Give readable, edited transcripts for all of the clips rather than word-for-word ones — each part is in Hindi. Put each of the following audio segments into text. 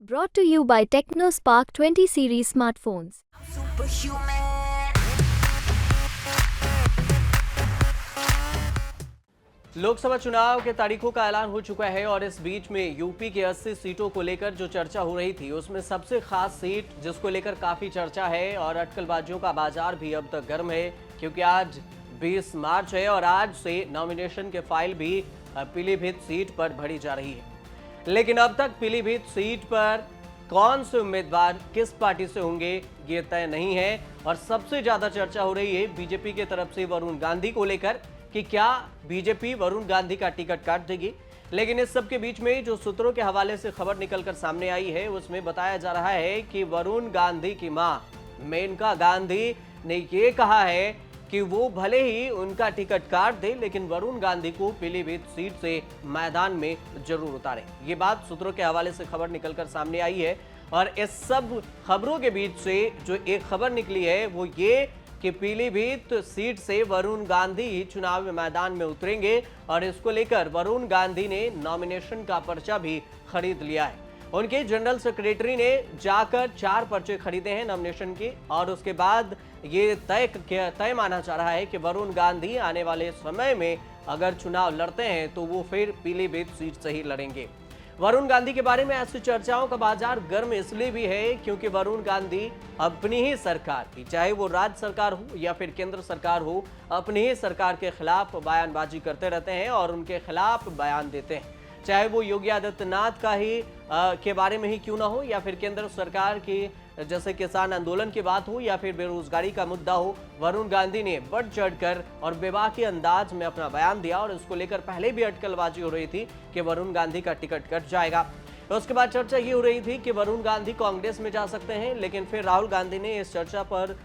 Brought to you by TechnoSpark 20 series smartphones. Lok Sabha चुनाव के तारीखों का ऐलान हो चुका है और इस बीच में यूपी की 80 सीटों को लेकर जो चर्चा हो रही थी उसमें सबसे खास सीट जिसको लेकर काफी चर्चा है और अटकलबाजियों का बाजार भी अब तक गर्म है, क्योंकि आज 20 मार्च है और आज से नॉमिनेशन के फाइल भी पीलीभीत सीट पर भरी जा रही है। लेकिन अब तक पीलीभीत सीट पर कौन से उम्मीदवार किस पार्टी से होंगे ये तय नहीं है और सबसे ज्यादा चर्चा हो रही है बीजेपी की तरफ से वरुण गांधी को लेकर कि क्या बीजेपी वरुण गांधी का टिकट काट देगी। लेकिन इस सब के बीच में जो सूत्रों के हवाले से खबर निकलकर सामने आई है उसमें बताया जा रहा है कि वरुण गांधी की मां मेनका गांधी ने ये कहा है कि वो भले ही उनका टिकट काट दे लेकिन वरुण गांधी को पीलीभीत सीट से मैदान में जरूर उतारें। ये बात सूत्रों के हवाले से खबर निकलकर सामने आई है और इस सब खबरों के बीच से जो एक खबर निकली है वो ये कि पीलीभीत सीट से वरुण गांधी चुनाव मैदान में उतरेंगे और इसको लेकर वरुण गांधी ने नॉमिनेशन का पर्चा भी खरीद लिया है। उनके जनरल सेक्रेटरी ने जाकर 4 पर्चे खरीदे हैं नॉमिनेशन के और उसके बाद ये तय माना जा रहा है कि वरुण गांधी आने वाले समय में अगर चुनाव लड़ते हैं तो वो फिर पीलीभीत सीट से ही लड़ेंगे। वरुण गांधी के बारे में ऐसी चर्चाओं का बाजार गर्म इसलिए भी है क्योंकि वरुण गांधी अपनी ही सरकार की, चाहे वो राज्य सरकार हो या फिर केंद्र सरकार हो, अपनी ही सरकार के खिलाफ बयानबाजी करते रहते हैं और उनके खिलाफ बयान देते हैं, चाहे वो योगी आदित्यनाथ का ही के बारे में ही क्यों ना हो या फिर केंद्र सरकार की जैसे किसान आंदोलन की बात हो या फिर बेरोजगारी का मुद्दा हो। वरुण गांधी ने बढ़ चढ़कर और बेबाकी अंदाज में अपना बयान दिया और इसको लेकर पहले भी अटकलबाजी हो रही थी कि वरुण गांधी का टिकट कट जाएगा। उसके बाद चर्चा ये हो रही थी कि वरुण गांधी कांग्रेस में जा सकते हैं, लेकिन फिर राहुल गांधी ने इस चर्चा पर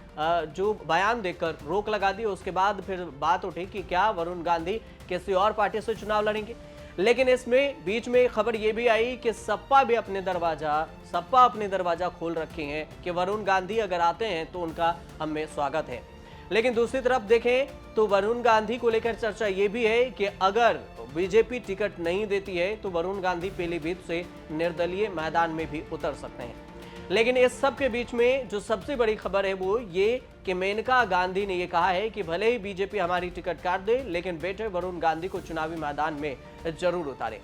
जो बयान देकर रोक लगा दी। उसके बाद फिर बात उठी कि क्या वरुण गांधी किसी और पार्टी से चुनाव लड़ेंगे। लेकिन इसमें बीच में खबर यह भी आई कि सपा अपने दरवाजा खोल रखे हैं कि वरुण गांधी अगर आते हैं तो उनका हमें स्वागत है। लेकिन दूसरी तरफ देखें तो वरुण गांधी को लेकर चर्चा ये भी है कि अगर बीजेपी टिकट नहीं देती है तो वरुण गांधी पीलीभीत से निर्दलीय मैदान में भी उतर सकते हैं। लेकिन इस सब के बीच में जो सबसे बड़ी खबर है वो ये कि मेनका गांधी ने ये कहा है कि भले ही बीजेपी हमारी टिकट काट दे लेकिन बेटे वरुण गांधी को चुनावी मैदान में जरूर उतारे।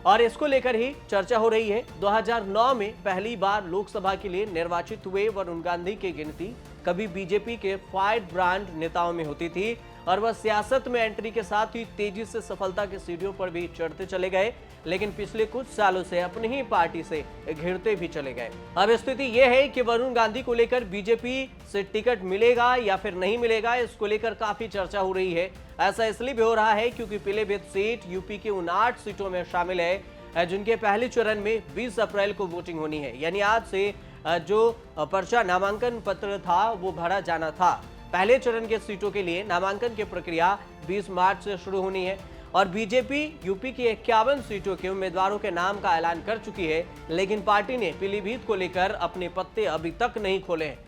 और इसको लेकर ही चर्चा हो रही है। 2009 में पहली बार लोकसभा के लिए निर्वाचित हुए वरुण गांधी की गिनती कभी बीजेपी के फायर ब्रांड नेताओं में होती थी और वह सियासत में एंट्री के साथ ही तेजी से सफलता की सीढ़ियों पर भी चढ़ते चले गए, लेकिन पिछले कुछ सालों से अपनी ही पार्टी से घिरते भी चले गए। अब स्थिति यह है कि वरुण गांधी को लेकर बीजेपी से टिकट मिलेगा या फिर नहीं मिलेगा, इसको लेकर काफी चर्चा हो रही है। ऐसा इसलिए भी हो रहा है क्योंकि पीलीभीत सीट यूपी की 59 सीटों में शामिल है, जिनके पहले चरण में 20 अप्रैल को वोटिंग होनी है। यानी आज से जो पर्चा नामांकन पत्र था वो भरा जाना था। पहले चरण के सीटों के लिए नामांकन की प्रक्रिया 20 मार्च से शुरू होनी है और बीजेपी यूपी की 51 सीटों के उम्मीदवारों के नाम का ऐलान कर चुकी है, लेकिन पार्टी ने पीलीभीत को लेकर अपने पत्ते अभी तक नहीं खोले हैं।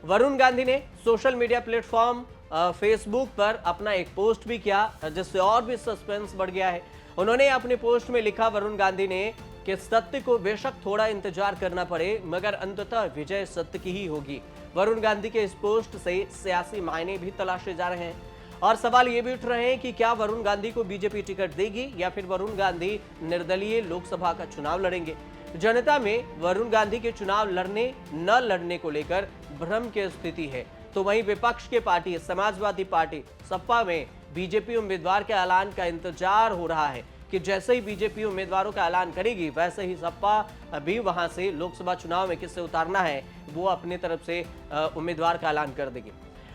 वरुण गांधी ने सोशल मीडिया प्लेटफॉर्म फेसबुक पर अपना एक पोस्ट भी किया जिससे और भी सस्पेंस बढ़ गया है। उन्होंने अपने पोस्ट में लिखा वरुण गांधी ने कि सत्य को बेशक थोड़ा इंतजार करना पड़े मगर अंततः विजय सत्य की ही होगी। वरुण गांधी के इस पोस्ट से सियासी मायने भी तलाशे जा रहे हैं और सवाल ये भी उठ रहे हैं कि क्या वरुण गांधी को बीजेपी टिकट देगी या फिर वरुण गांधी निर्दलीय लोकसभा का चुनाव लड़ेंगे। जनता में वरुण गांधी के चुनाव लड़ने न लड़ने को लेकर भ्रम की स्थिति है, तो वहीं विपक्ष के पार्टी समाजवादी पार्टी सपा में बीजेपी उम्मीदवार के ऐलान का इंतजार हो रहा है कि जैसे ही बीजेपी उम्मीदवारों का ऐलान करेगी वैसे ही सपा भी वहां से लोकसभा चुनाव में किसे उतारना है वो अपनी तरफ से उम्मीदवार का ऐलान कर देगी।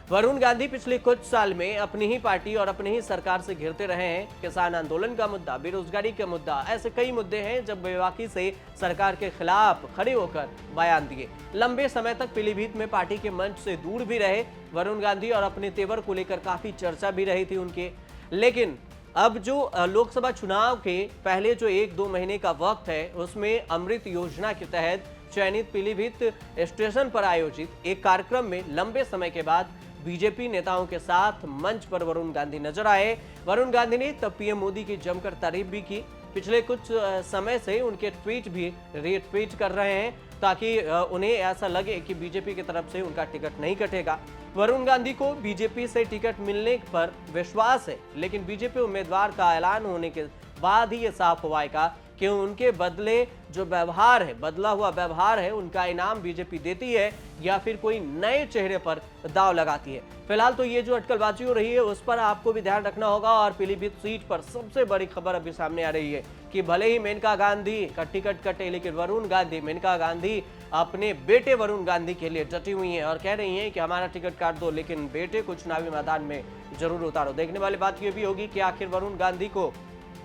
वरुण गांधी पिछले कुछ साल में अपनी ही पार्टी और अपनी ही सरकार से घिरते रहे हैं। किसान आंदोलन का मुद्दा, बेरोजगारी का मुद्दा, ऐसे कई मुद्दे हैं जब बेबाकी से सरकार के खिलाफ खड़े होकर बयान दिए। लंबे समय तक पीलीभीत में पार्टी के मंच से दूर भी रहे वरुण गांधी और अपने तेवर को लेकर काफी चर्चा भी रही थी उनके। लेकिन अब जो लोकसभा चुनाव के पहले जो 1-2 महीने का वक्त है उसमें अमृत योजना के तहत चयनित पीलीभीत स्टेशन पर आयोजित एक कार्यक्रम में लंबे समय के बाद बीजेपी नेताओं के साथ मंच पर वरुण गांधी नजर आए। वरुण गांधी ने तब पीएम मोदी की जमकर तारीफ भी की पिछले कुछ समय से उनके ट्वीट भी रीट्वीट कर रहे हैं ताकि उन्हें ऐसा लगे कि बीजेपी की तरफ से उनका टिकट नहीं कटेगा। वरुण गांधी को बीजेपी से टिकट मिलने पर विश्वास है, लेकिन बीजेपी उम्मीदवार का ऐलान होने के बाद ही ये साफ होगा कि उनके बदले जो व्यवहार है, बदला हुआ व्यवहार है, उनका इनाम बीजेपी देती है या फिर कोई नए चेहरे पर दांव लगाती है। फिलहाल तो ये जो अटकलबाजी हो रही है उस पर आपको भी ध्यान रखना होगा। और पीलीभीत सीट पर सबसे बड़ी खबर अभी सामने आ रही है कि भले ही मेनका गांधी का टिकट कटे, लेकिन वरुण गांधी, मेनका गांधी अपने बेटे वरुण गांधी के लिए डटी हुई हैं और कह रही हैं कि हमारा टिकट काट दो, लेकिन बेटे को चुनावी मैदान में जरूर उतारो। देखने वाली बात यह भी होगी कि आखिर वरुण गांधी को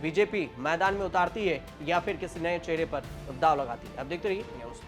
बीजेपी मैदान में उतारती है या फिर किसी नए चेहरे पर दांव लगाती है। अब देखते रहिए न्यूज़।